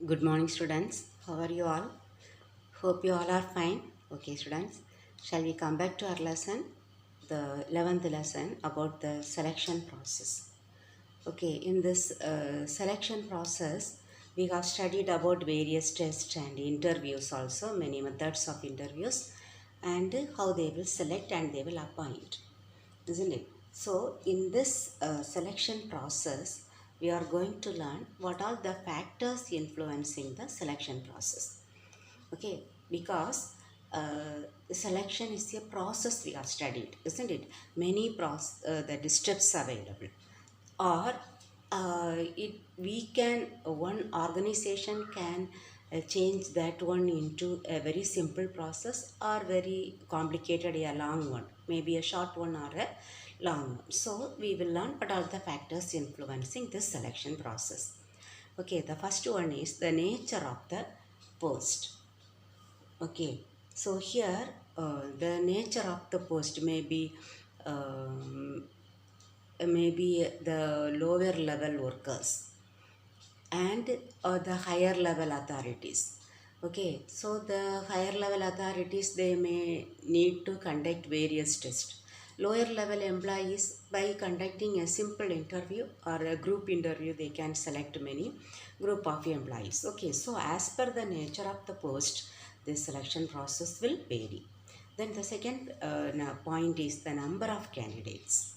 Good morning, students. How are you all? Hope you all are fine. Okay, students. Shall we come back to our lesson? The 11th lesson about the selection process. Okay, in this selection process, we have studied about various tests and interviews also, many methods of interviews, and how they will select and they will appoint, isn't it? So, in this selection process, we are going to learn what are the factors influencing the selection process. Okay, because selection is a process we have studied, isn't it? Many the steps available, or we can one organization can change that one into a very simple process or very complicated a long one, maybe a short one or a long one. So we will learn what are the factors influencing this selection process. Okay, the first one is the nature of the post. Okay, so here the nature of the post may be um, maybe the lower level workers and the higher level authorities. Okay, so the higher level authorities, they may need to conduct various tests. Lower level employees, by conducting a simple interview or a group interview, they can select many group of employees. Okay, so as per the nature of the post, this selection process will vary. Then the second point is the number of candidates.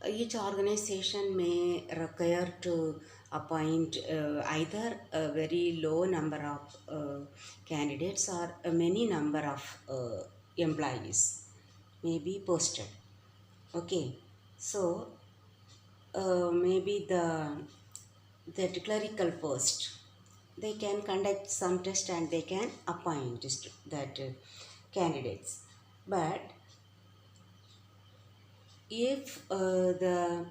Each organization may require to appoint either a very low number of candidates or a many number of employees may be posted. Okay, so maybe the clerical post, they can conduct some test and they can appoint that candidates. But if the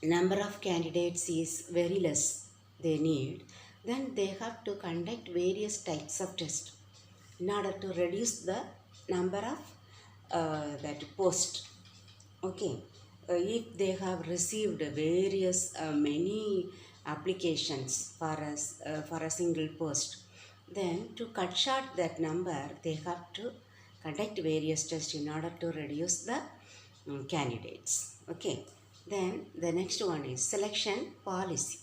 number of candidates is very less they need, then they have to conduct various types of tests in order to reduce the number of that post. Okay, if they have received various many applications for a single post, then to cut short that number they have to conduct various tests in order to reduce the candidates. Okay, then the next one is selection policy.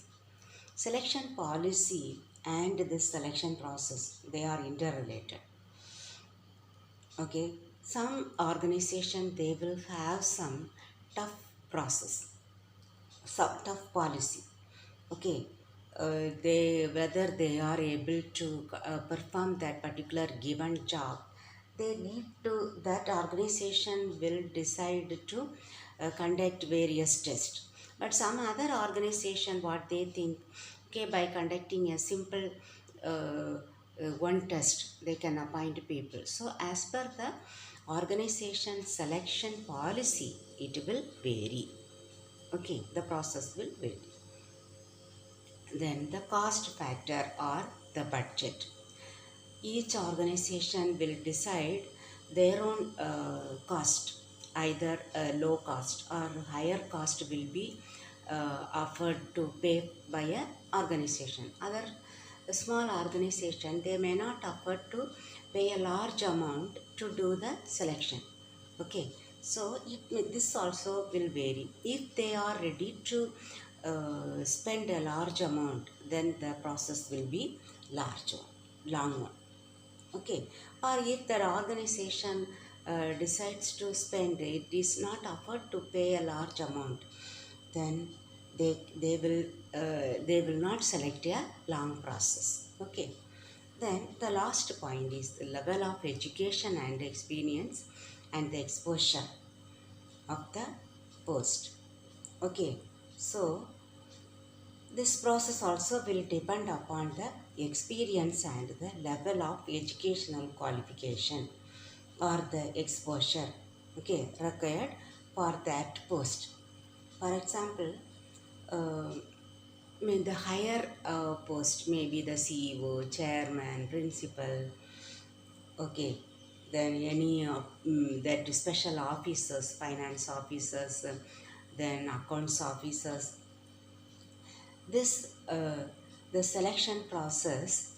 Selection policy and this selection process, they are interrelated. Okay, some organization they will have some tough process, some tough policy. Okay, they whether they are able to perform that particular given job, they need to, that organization will decide to conduct various tests. But some other organization, what they think, okay, by conducting a simple one test they can appoint people. So as per the organization selection policy, it will vary. Okay, the process will vary. Then the cost factor or the budget. Each organization will decide their own cost, either a low cost or higher cost will be offered to pay by a organization. Other small organization, they may not afford to pay a large amount to do the selection. Okay, so this also will vary. If they are ready to spend a large amount, then the process will be large one, long one. Okay, or if the organization decides to spend, it is not afford to pay a large amount, then they will not select a long process. Okay, then the last point is the level of education and experience and the exposure of the post. Okay, so this process also will depend upon the experience and the level of educational qualification or the exposure, okay, required for that post. For example, uh, the higher post, maybe the CEO, chairman, principal, okay, then any that special officers, finance officers, then accounts officers, this the selection process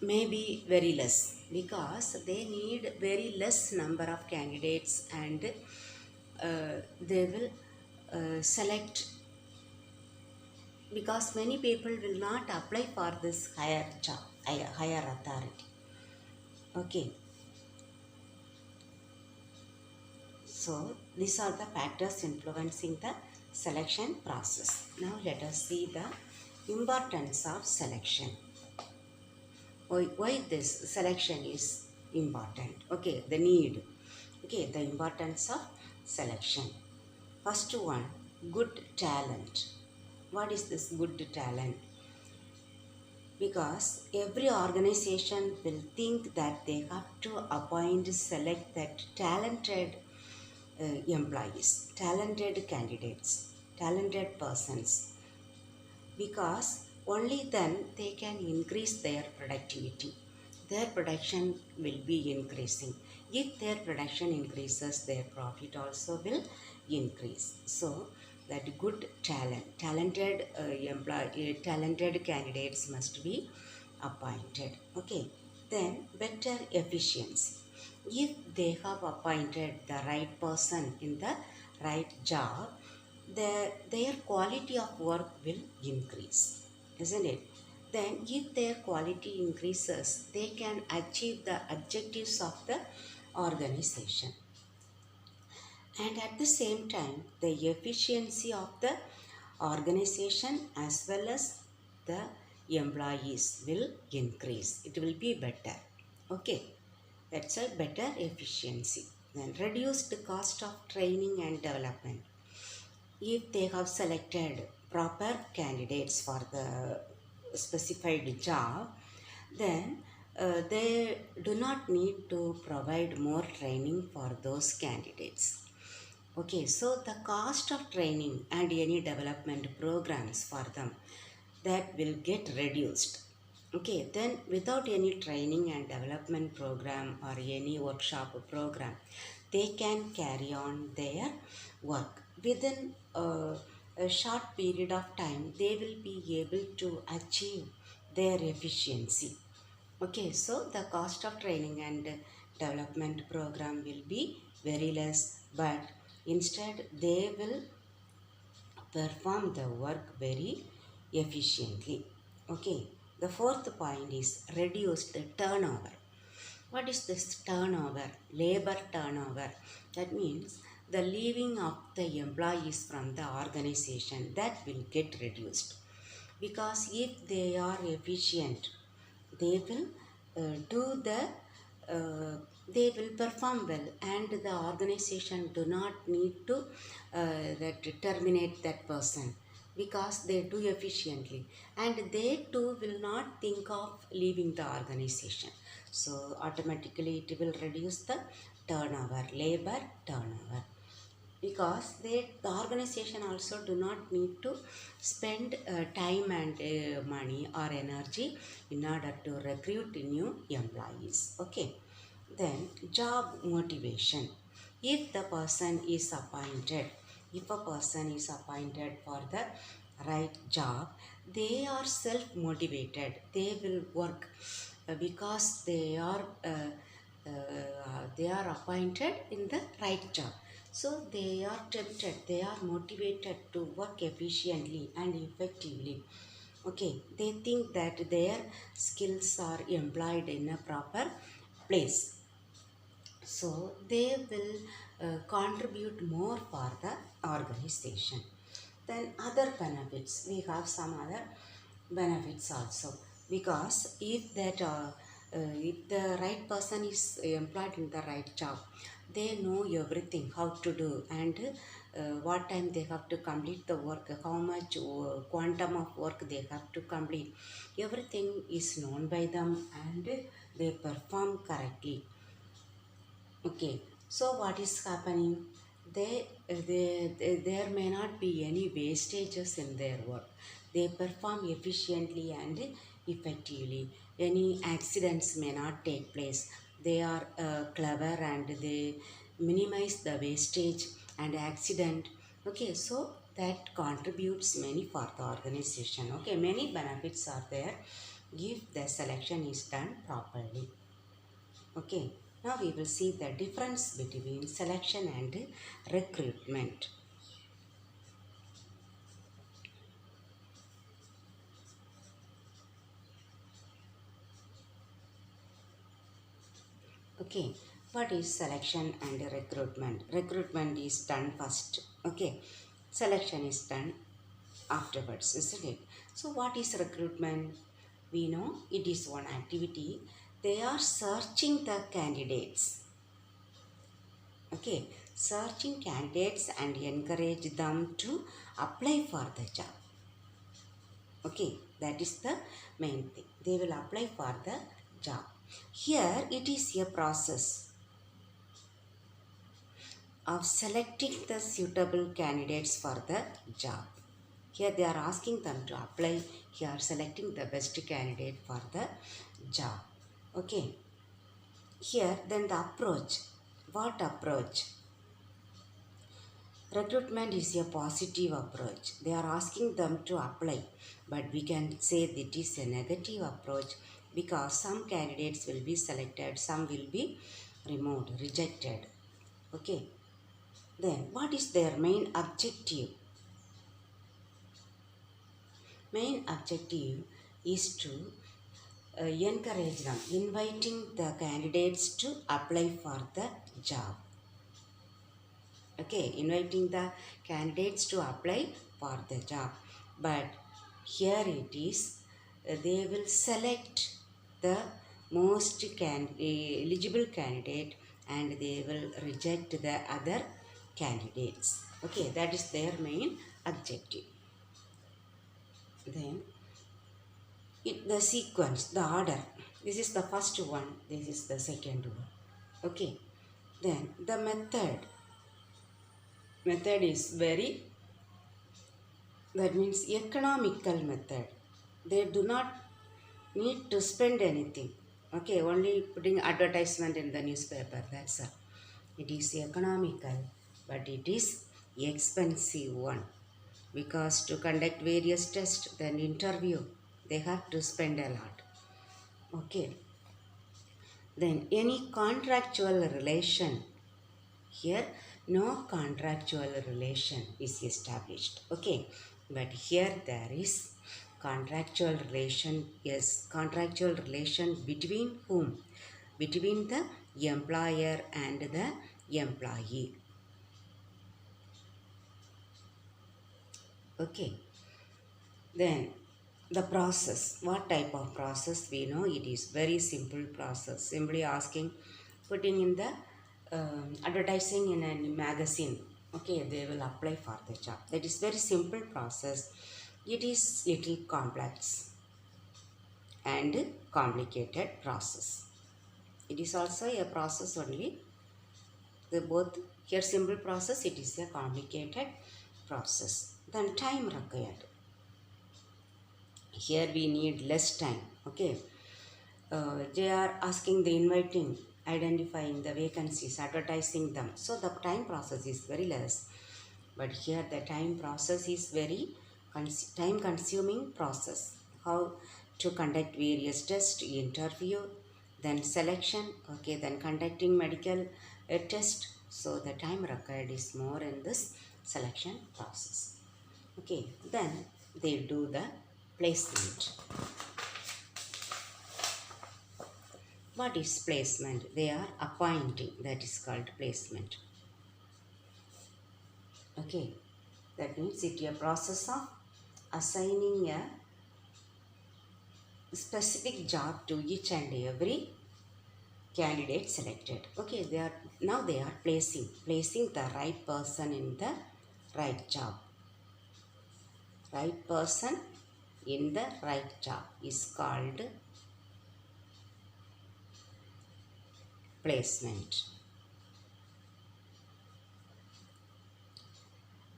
may be very less because they need very less number of candidates, and they will select, because many people will not apply for this higher job, higher authority. Okay, so these are the factors influencing the selection process. Now let us see the importance of selection. Why this selection is important? Okay, the need. Okay, the importance of selection. First one, good talent. What is this good talent? Because every organization will think that they have to appoint, select that talented employees, talented candidates, talented persons, because only then they can increase their productivity. Their production will be increasing. If their production increases, their profit also will increase. So that good talented candidates must be appointed. Okay, then better efficiency. If they have appointed the right person in the right job, their quality of work will increase, isn't it? Then if their quality increases, they can achieve the objectives of the organization. And at the same time, the efficiency of the organization as well as the employees will increase. It will be better. Okay, that's a better efficiency. Then reduce the cost of training and development. If they have selected proper candidates for the specified job, then they do not need to provide more training for those candidates. Okay, so the cost of training and any development programs for them, that will get reduced. Okay, then without any training and development program or any workshop program, they can carry on their work. Within a short period of time, they will be able to achieve their efficiency. Okay, so the cost of training and development program will be very less, but instead they will perform the work very efficiently. Okay, the fourth point is reduce the turnover. What is this turnover? Labor turnover. That means the leaving of the employees from the organization, that will get reduced. Because if they are efficient, they will do the they will perform well, and the organization do not need to that terminate that person, because they do efficiently, and they too will not think of leaving the organization. So automatically it will reduce the turnover, labor turnover, because the organization also do not need to spend time and money or energy in order to recruit new employees. Okay, then job motivation. If the person is appointed, if a person is appointed for the right job, they are self motivated, they will work because they are appointed in the right job. So they are tempted, they are motivated to work efficiently and effectively. Okay, they think that their skills are employed in a proper place. So they will contribute more for the organization. Then other benefits, we have some other benefits also, because if the right person is employed in the right job, they know everything how to do, and what time they have to complete the work, how much quantum of work they have to complete, everything is known by them, and they perform correctly. Okay, so what is happening? There may not be any wastages in their work. They perform efficiently and effectively. Any accidents may not take place. They are clever, and they minimize the wastage and accident. Okay, so that contributes many for the organization. Okay, many benefits are there if the selection is done properly. Okay, now we will see the difference between selection and recruitment. Okay, what is selection and recruitment? Recruitment is done first. Okay, selection is done afterwards, isn't it? So, what is recruitment? We know it is one activity. They are searching the candidates. Okay, searching candidates and encourage them to apply for the job. Okay, that is the main thing. They will apply for the job. Here it is a process of selecting the suitable candidates for the job. Here they are asking them to apply. Here selecting the best candidate for the job. Okay. Here then the approach. What approach? Recruitment is a positive approach. They are asking them to apply. But we can say that it is a negative approach because some candidates will be selected, some will be removed, rejected. Okay. Then what is their main objective? Main objective is to encourage them, inviting the candidates to apply for the job. Okay, inviting the candidates to apply for the job. But here it is, they will select the most eligible candidate and they will reject the other candidates. Okay, that is their main objective. Then the sequence, the order. This is the first one, this is the second one. Okay, then the method is very, that means economical method. They do not need to spend anything. Okay, only putting advertisement in the newspaper, that's all. It is economical, but it is expensive one, because to conduct various tests, then interview, they have to spend a lot. Okay, then any contractual relation. Here no contractual relation is established. Okay, but here there is contractual relation. Yes, contractual relation between whom? Between the employer and the employee. Okay, then the process. What type of process? We know it is very simple process. Simply asking, putting in the advertising in a magazine. Okay, they will apply for the job. That is very simple process. It is little complex and complicated process. It is also a process only. The both here simple process, it is a complicated process. Then time required. Here we need less time. Okay, they are asking the inviting, identifying the vacancies, advertising them. So the time process is very less. But here the time process is very time consuming process. How to conduct various tests, interview, then selection, okay, then conducting medical test. So the time required is more in this selection process. Okay, then they do the placement. What is placement? They are appointing, that is called placement. Okay, that means it is a process of assigning a specific job to each and every candidate selected. Okay, they are placing the right person in the right job. Right person in the right job is called placement.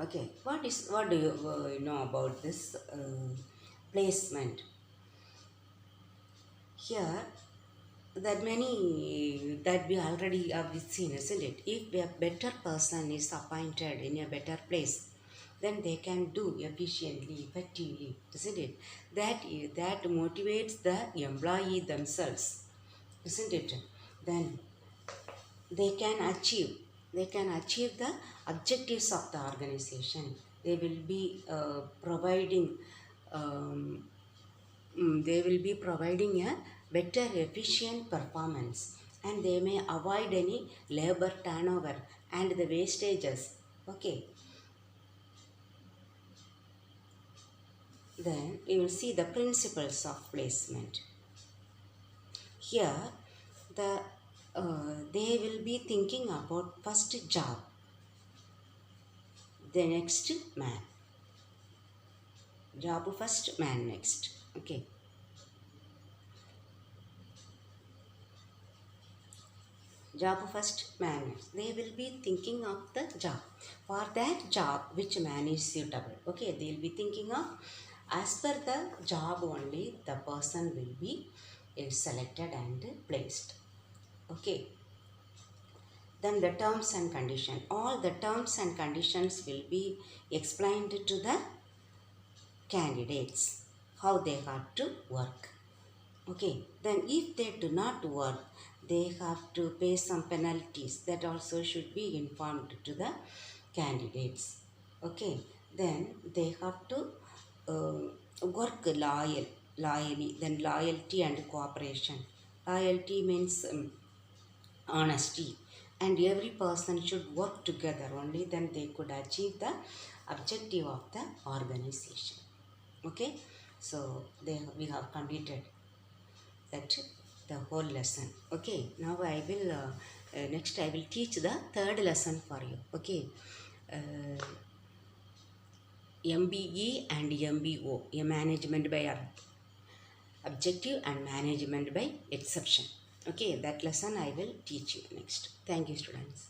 Okay, what do you know about this placement? Here, that many that we already have seen, isn't it? If a better person is appointed in a better place, then they can do efficiently, effectively, isn't it? That motivates the employee themselves, isn't it? Then they can achieve they can achieve the objectives of the organization. They will be providing um, they will be providing a better efficient performance, and they may avoid any labor turnover and the wastages. Okay, then you will see the principles of placement. Here the they will be thinking about first job, the next man. Job first, man next. Okay. Job first, man next. They will be thinking of the job. For that job, which man is suitable. Okay, they will be thinking of, as per the job only, the person will be selected and placed. Okay. Then the terms and condition. All the terms and conditions will be explained to the candidates, how they have to work. Okay, then if they do not work, they have to pay some penalties. That also should be informed to the candidates. Okay, then they have to work loyally. Then loyalty and cooperation. Loyalty means honesty, and every person should work together. Only then they could achieve the objective of the organization. Okay, so we have completed that the whole lesson. Okay, now I will next I will teach the third lesson for you. Okay, MBE and MBO, a management by objective and management by exception. Okay, that lesson I will teach you next. Thank you, students.